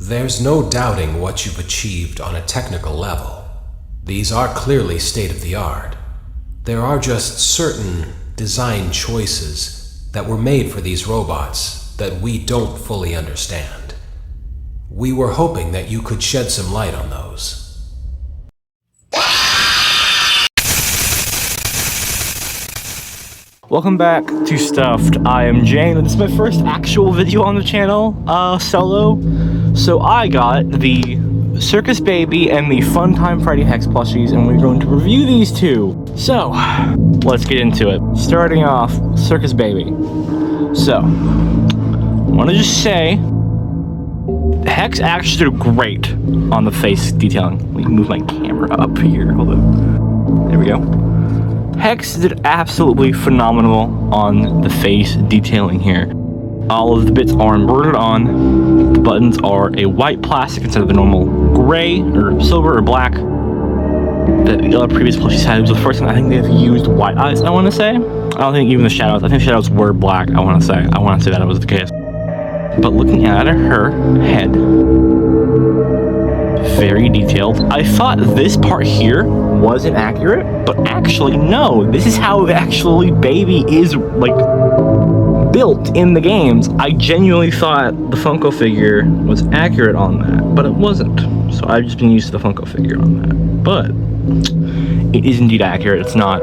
There's no doubting what you've achieved on a technical level. These are clearly state-of-the-art. There are just certain design choices that were made for these robots that we don't fully understand. We were hoping that you could shed some light on those. Welcome back to Stuffed. I am Jane, and this is my first actual video on the channel, solo. So I got the Circus Baby and the Funtime Freddy Hex plushies, and we're going to review these two. So, let's get into it. Starting off, Circus Baby. So, I want to just say, Hex actually did great on the face detailing. Let me move my camera up here. Hold on. There we go. Hex did absolutely phenomenal on the face detailing here. All of the bits are embroidered on. The buttons are a white plastic instead of the normal gray or silver or black that the other previous plushies had. It was the first time I think they've used white eyes, I want to say. I don't think even the shadows. I think the shadows were black, I want to say. I want to say that was the case. But looking at her head, very detailed. I thought this part here wasn't accurate, but actually no, this is how actually Baby is like built in the games. I genuinely thought the Funko figure was accurate on that, but it wasn't. So I've just been used to the Funko figure on that. But it is indeed accurate. It's not,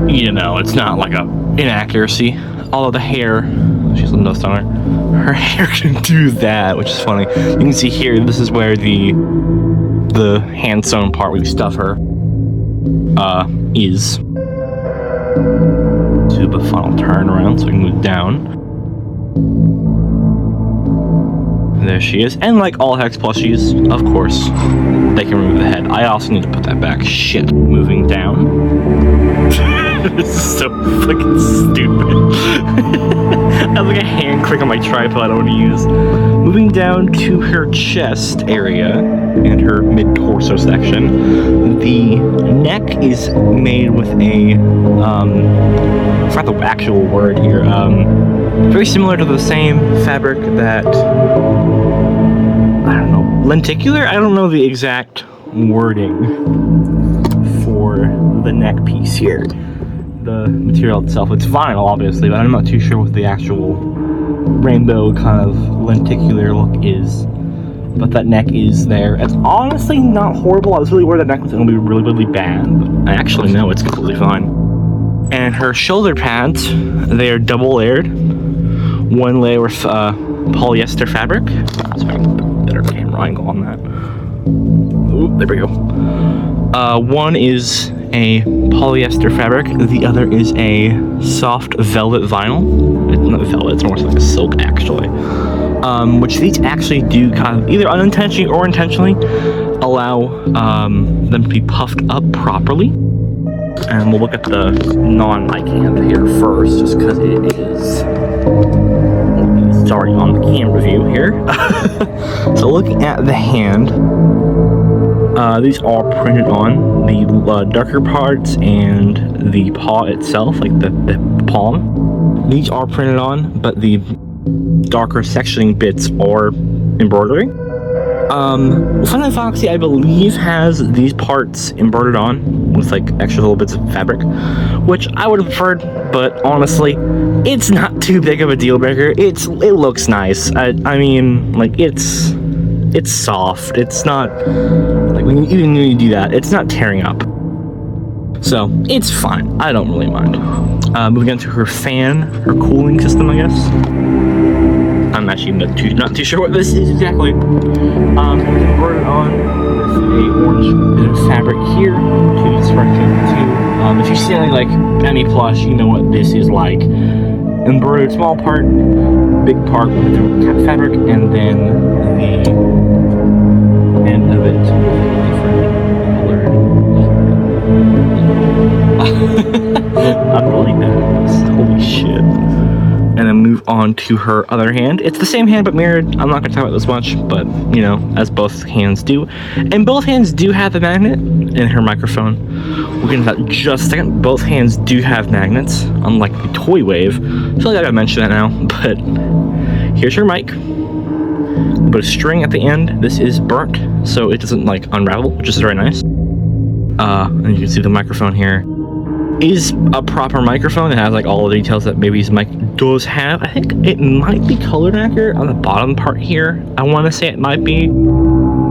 you know, it's not like a inaccuracy. Although the hair, she's a dust on her hair can do that, which is funny. You can see here, this is where the hand sewn part where we stuff her is. Do the final turn around so we can move down. And there she is. And like all Hex plushies, of course, they can remove the head. I also need to put that back. Shit. Moving down. This is so fucking stupid. I have like a hand click on my tripod I want to use. Moving down to her chest area and her mid-torso section, the neck is made with a, I forgot the actual word here, very similar to the same fabric that, I don't know, lenticular? I don't know the exact wording for the neck piece here. The material itself, it's vinyl obviously, but I'm not too sure what the actual rainbow kind of lenticular look is. But that neck is there. It's honestly not horrible. I was really worried that neck was going to be really, really bad, but I actually know it's completely fine. And her shoulder pads, they are double layered. One layer with polyester fabric. Let's find a better camera angle on that. Ooh, there we go. One is a polyester fabric, the other is a soft velvet vinyl. It's not velvet, it's more like a silk actually. Which these actually do kind of either unintentionally or intentionally allow them to be puffed up properly. And we'll look at the non-mic hand here first, just because it is already on the camera view here. So looking at the hand, these are printed on the darker parts and the paw itself, like the palm. These are printed on, but the darker sectioning bits are embroidery. Funtime Foxy, I believe, has these parts embroidered on with like extra little bits of fabric, which I would have preferred, but honestly, it's not too big of a deal breaker. It looks nice. I mean, like it's soft. It's not like even when you do that, it's not tearing up. So it's fine. I don't really mind. Moving on to her fan, her cooling system, I guess. I'm actually not too sure what this is exactly. Embroidered on with a orange bit of fabric here to direction to. If you see any like any plush, you know what this is like. Embroidered small part, big part with the cap fabric, and then the end of it different colored. I'm really bad at this. Holy shit. And then move on to her other hand. It's the same hand but mirrored. I'm not going to talk about this much, but you know, as both hands do. And both hands do have the magnet in her microphone. We'll get into that in just a second. Both hands do have magnets, unlike the Toy Wave. I feel like I gotta mention that now, but here's her mic. bit of string at the end. This is burnt, so it doesn't like unravel, which is very nice. And you can see the microphone here is a proper microphone. It has like all the details that Baby's mic does have. I think it might be colored accurate on the bottom part here. I want to say it might be.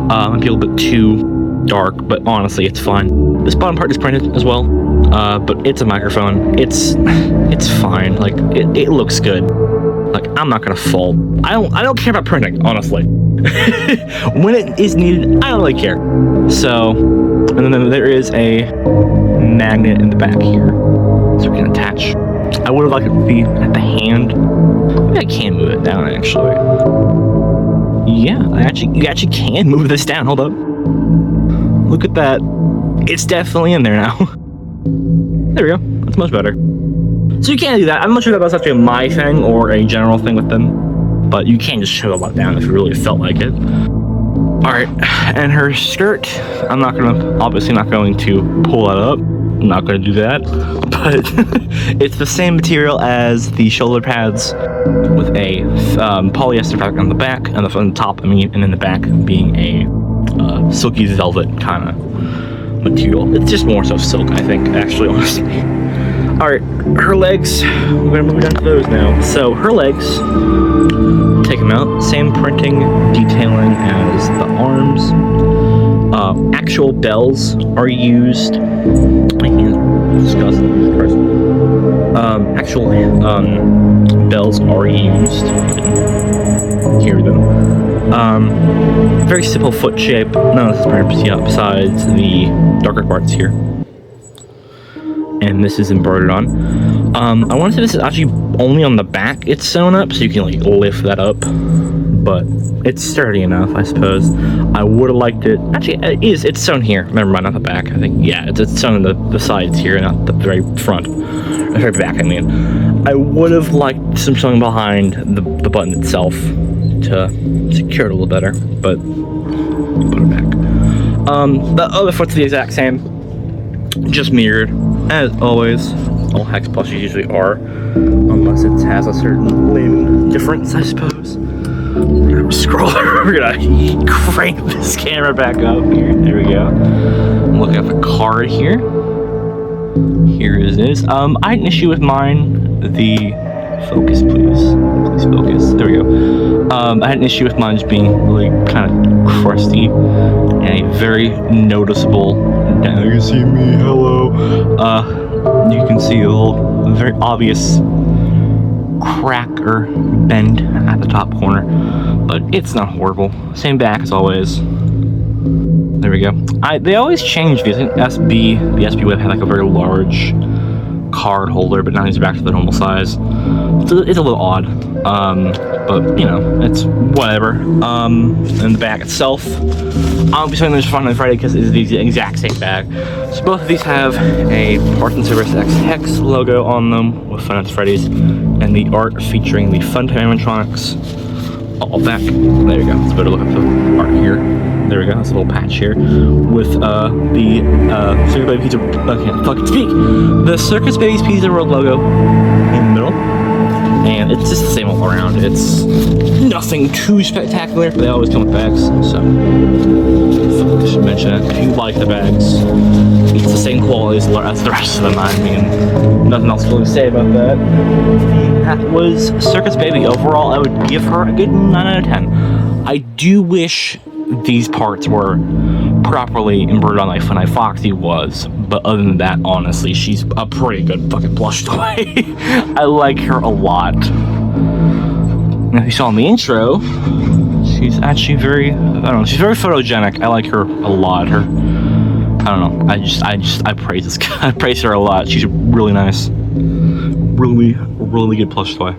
Might be a little bit too dark, but honestly, it's fine. This bottom part is printed as well, but it's a microphone. It's fine. Like it looks good. Like I'm not gonna fault. I don't care about printing, honestly. When it is needed, I don't really care. So, and then there is a magnet in the back here, so we can attach. I would have liked it to be at the hand. Maybe I can move it down actually. Yeah, you actually can move this down. Hold up. Look at that. It's definitely in there now. There we go. That's much better. So you can do that. I'm not sure if that's actually my thing or a general thing with them, but you can just shove a lot down if you really felt like it. Alright, and her skirt, obviously not going to pull that up. I'm not going to do that, but it's the same material as the shoulder pads with a polyester fabric on the back, and on the top, and in the back being a silky velvet kind of material. It's just more so silk, I think, actually, honestly. Alright, her legs, we're going to move down to those now. So her legs, take them out, same printing, detailing as the arms. Actual bells are used. My hands are disgusting. Actual bells are used. You can hear them. Very simple foot shape. None of this is printed besides the darker parts here. And this is embroidered on. I want to say this is actually only on the back it's sewn up, so you can like lift that up. But it's sturdy enough, I suppose. I would have liked it. Actually, it's sewn here. Never mind, not the back. I think, yeah, it's sewn on the sides here, not the very front. The very back, I mean. I would have liked some sewing behind the button itself to secure it a little better, but put it back. The other foot's the exact same, just mirrored, as always. All hex plushies usually are, unless it has a certain limb difference, I suppose. Scroll. We're gonna crank this camera back up here. There we go. Look at the card here. Here it is. I had an issue with mine. The focus, please. Please focus. There we go. I had an issue with mine just being really kind of crusty and a very noticeable. Now you can see me. Hello. You can see a little, very obvious crack or bend at the top corner, but it's not horrible. Same back as always. There we go. They always change these. I think the SB Web had like a very large card holder, but now these are back to the normal size. It's a little odd, but you know, it's whatever. And the bag itself, I'll be showing this on Friday because it's the exact same bag. So both of these have a Parts and Service X Hex logo on them with Fnaf Freddy's, and the art featuring the Funtime animatronics. All back. There you go. Let's better look at the art here. There we go. That's a little patch here with the Circus Baby Pizza. I can't fucking speak. The Circus Baby's Pizza World logo in the middle, and it's just the same all around. It's nothing too spectacular, but they always come with bags. So I should mention it. If you like the bags, it's the same quality as the rest of them. I mean, nothing else to really say about that. That was Circus Baby. Overall, I would give her a good 9 out of 10. I do wish these parts were properly embroidered on like Fnaf Foxy was, but other than that, honestly, she's a pretty good fucking plush toy. I like her a lot. Now, if you saw in the intro, she's actually very, I don't know, she's very photogenic. I like her a lot. I don't know, I praise this guy. I praise her a lot. She's really nice. Really good plush toy.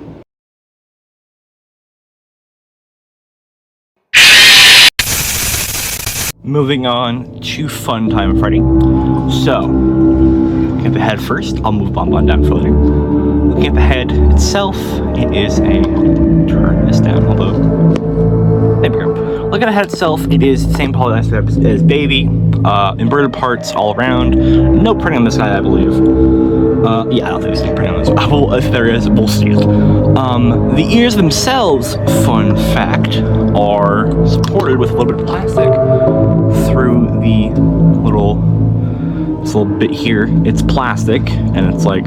Moving on to Funtime Freddy. So, looking at the head first, I'll move on down further. Looking at the head itself, it is a, turn this down, although, there we go. Looking at the head itself, it is the same polyester as Baby. Inverted parts all around. No printing on this guy, I believe. Yeah, I don't think there's any printing on this. Well, if there is, we'll see it. The ears themselves, fun fact, are supported with a little bit of plastic through the this little bit here. It's plastic, and it's like,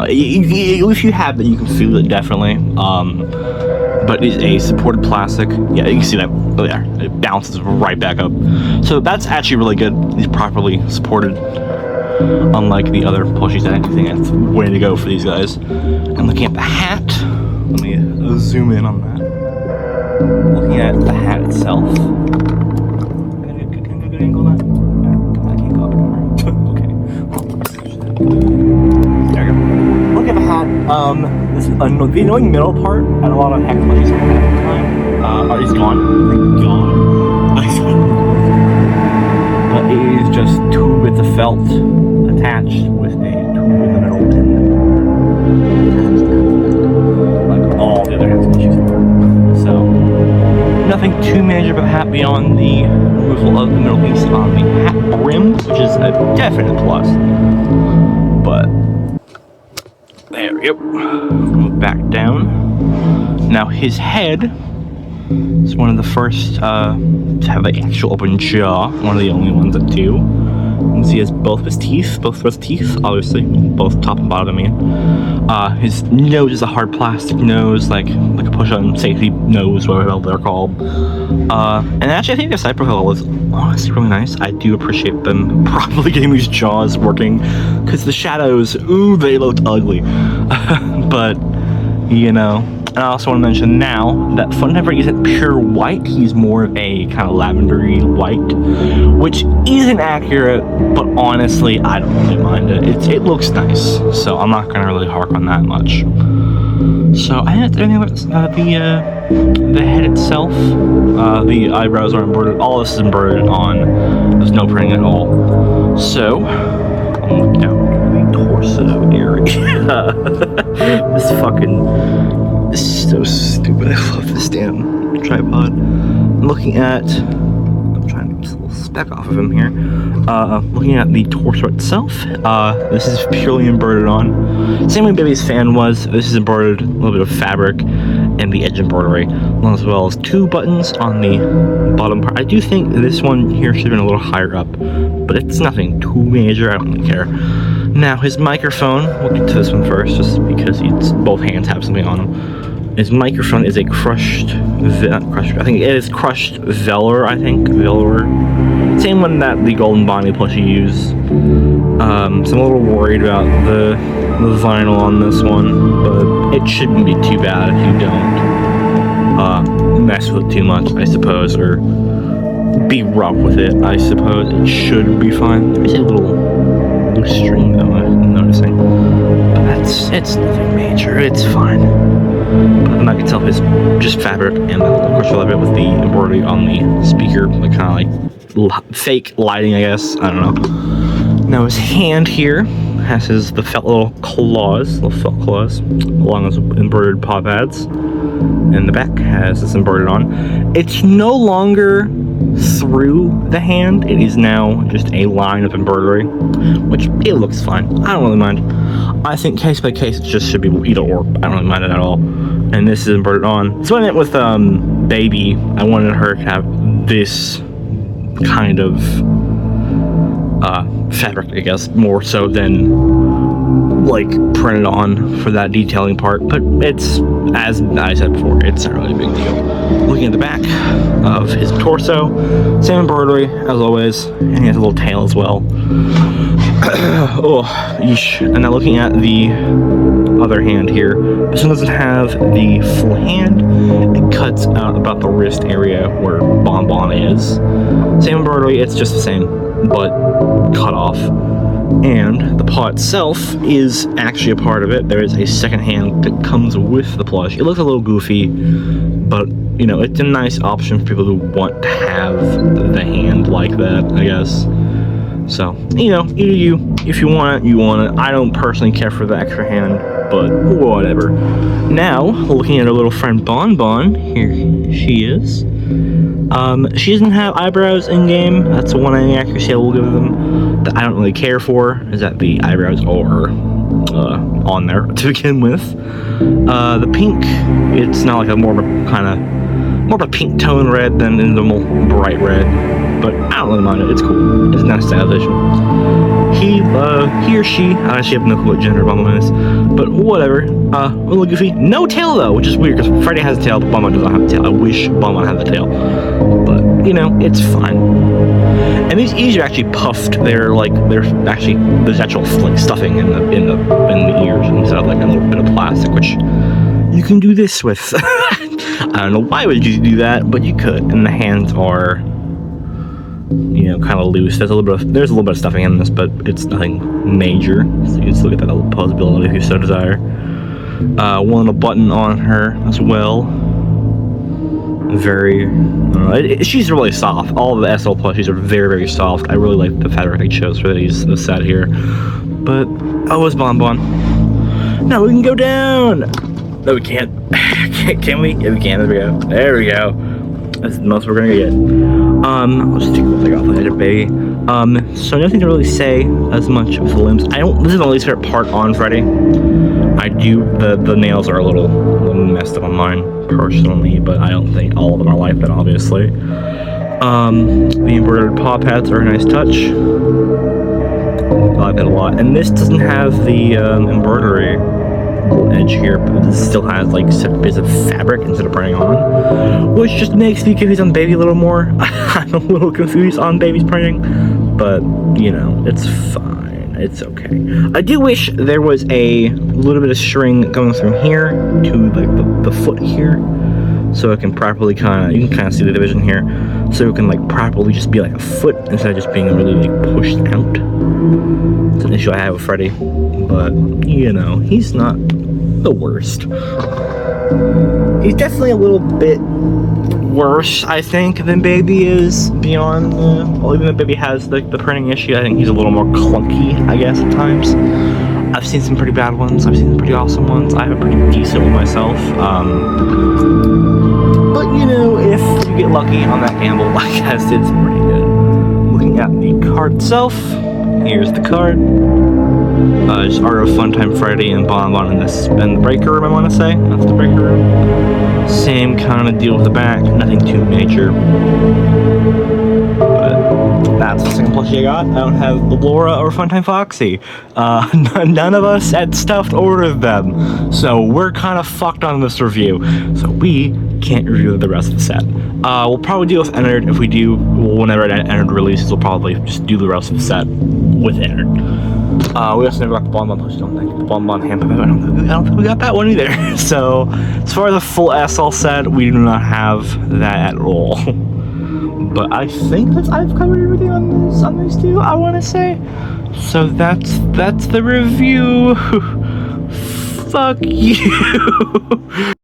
if you have it, you can feel it definitely. But it's a supported plastic. Yeah, you can see that. Oh, there. It bounces right back up. So that's actually really good. It's properly supported. Unlike the other plushies, I think that's way to go for these guys. And looking at the hat, let me zoom in on that. Looking at the hat itself. Can I get a good angle on that? I can't go up anymore. Okay. There we go. Look at the hat. This the annoying middle part, and a lot of hex plushies at the time, is gone. Thank God. But it is just 2 bits of felt attached with a tube in the middle pin. Like all the other hex plushies. So, nothing too major about the hat beyond the removal of the middle piece on the hat brim, which is a definite plus. But there we go. Move back down. Now his head is one of the first to have the actual open jaw. One of the only ones that do. You can see he has both his teeth, obviously, both top and bottom. I mean, his nose is a hard plastic nose, like a push-on safety nose, whatever they're called. And actually, I think the side profile is honestly really nice. I do appreciate them probably getting these jaws working, because the shadows, ooh, they looked ugly. But you know. And I also want to mention now that Funtime isn't pure white, he's more of a kind of lavendery white, which isn't accurate, but honestly, I don't really mind it. It looks nice, so I'm not going to really harp on that much. So I think that's everything about the head itself. The eyebrows are embroidered, all this is embroidered on, there's no printing at all. So, I'll look down to the torso area. This is so stupid. I love this damn tripod. I'm looking at, I'm trying to get a little speck off of him here. Looking at the torso itself. This is purely embroidered on. Same way Baby's fan was. This is embroidered, a little bit of fabric and the edge embroidery, as well as 2 buttons on the bottom part. I do think this one here should have been a little higher up, but it's nothing too major. I don't really care. Now his microphone, we'll get to this one first, just because both hands have something on them. His microphone is a crushed, I think it is crushed velour, velour. Same one that the Golden Bonnie plushie used. So I'm a little worried about the vinyl on this one, but it shouldn't be too bad if you don't mess with it too much, I suppose, or be rough with it, I suppose. It should be fine. There's a little loose string though, I'm noticing. But it's nothing major, it's fine. But then I can tell it's just fabric and a little crushed leather with the embroidery on the speaker, like kind of like fake lighting, I guess. I don't know. Now his hand here has the felt little felt claws, along with embroidered paw pads. And the back has this embroidered on. It's no longer through the hand, it is now just a line of embroidery, which it looks fine. I don't really mind. I think case by case it just should be either or. I don't really mind it at all. And this is embroidered on. So I went with Baby. I wanted her to have this kind of fabric, I guess, more so than like printed on for that detailing part, but it's, as I said before, it's not really a big deal. Looking at the back of his torso, same embroidery as always, and he has a little tail as well. Oh, yeesh. And now looking at the other hand here, this one doesn't have the full hand. It cuts out about the wrist area where Bonbon is. Same embroidery, it's just the same, but cut off. And the paw itself is actually a part of it. There is a second hand that comes with the plush. It looks a little goofy, but you know, it's a nice option for people who want to have the hand like that, I guess. So, you know, either you, if you want it, you want it. I don't personally care for the extra hand, but whatever. Now, looking at our little friend Bonbon, here she is. She doesn't have eyebrows in-game. That's the one inaccuracy I will give them that I don't really care for, is that the eyebrows are on there to begin with. The pink, it's not like a more of a pink tone red than the normal bright red, but I don't really mind it. It's cool. It's a nice stylization. He or she, I actually have no clue what gender Bonbon is, but whatever. A little goofy. No tail though, which is weird because Freddy has a tail, but Bonbon does not have a tail. I wish Bonbon had a tail, but you know, it's fine. And these ears are actually puffed. There's actual like stuffing in the ears instead of like a little bit of plastic, which you can do this with. I don't know why would you do that, but you could. And the hands are, you know, kind of loose. There's a little bit of stuffing in this, but it's nothing major. So you can still get that little posability if you so desire. One little button on her as well. Very, I don't know, she's really soft. All of the SL plushies are very, very soft. I really like the fabric they chose for this set here. But, oh, it's Bonbon. Now we can go down! No, we can't. Can we? Yeah, we can. There we go. There we go. That's the most we're gonna get. I'll just take one thing off the head of baby. So nothing to really say as much with the limbs. This is the least favorite part on Freddy. The nails are a little messed up on mine, personally, but I don't think all of them are like that, obviously. The embroidered paw pads are a nice touch. I like that a lot. And this doesn't have the embroidery edge here, but this still has like a bits of fabric instead of printing on, which just makes me confused on baby a little more. I'm a little confused on baby's printing, but you know, it's fine. It's okay. I do wish there was a little bit of string going from here to like the foot here, so it can properly you can kind of see the division here, so it can like properly just be like a foot instead of just being really like pushed out. It's an issue I have with Freddy, but you know, he's not the worst. He's definitely a little bit worse, I think, than Baby is beyond well, even though Baby has the printing issue, I think he's a little more clunky, I guess, at times. I've seen some pretty bad ones, I've seen some pretty awesome ones. I have a pretty decent one myself. But you know, if you get lucky on that gamble, I guess it's pretty good. Looking at the card itself, here's the card. Just Art of Funtime Freddy and Bonbon in the breaker room, I want to say. That's the breaker room. Same kind of deal with the back, nothing too major. But that's the second plushie I got. I don't have the Laura or Funtime Foxy. None of us had stuffed ordered them. So we're kind of fucked on this review. So we can't review the rest of the set. We'll probably deal with Entered. If we do, whenever Entered releases, we'll probably just do the rest of the set with Entered. We also never got the Bonbon plushie, don't think. The Bonbon hand puppet, I don't think we got that one either. So, as far as the full SL set, we do not have that at all. But I think I've covered everything on these two, I want to say. So that's the review. Fuck you.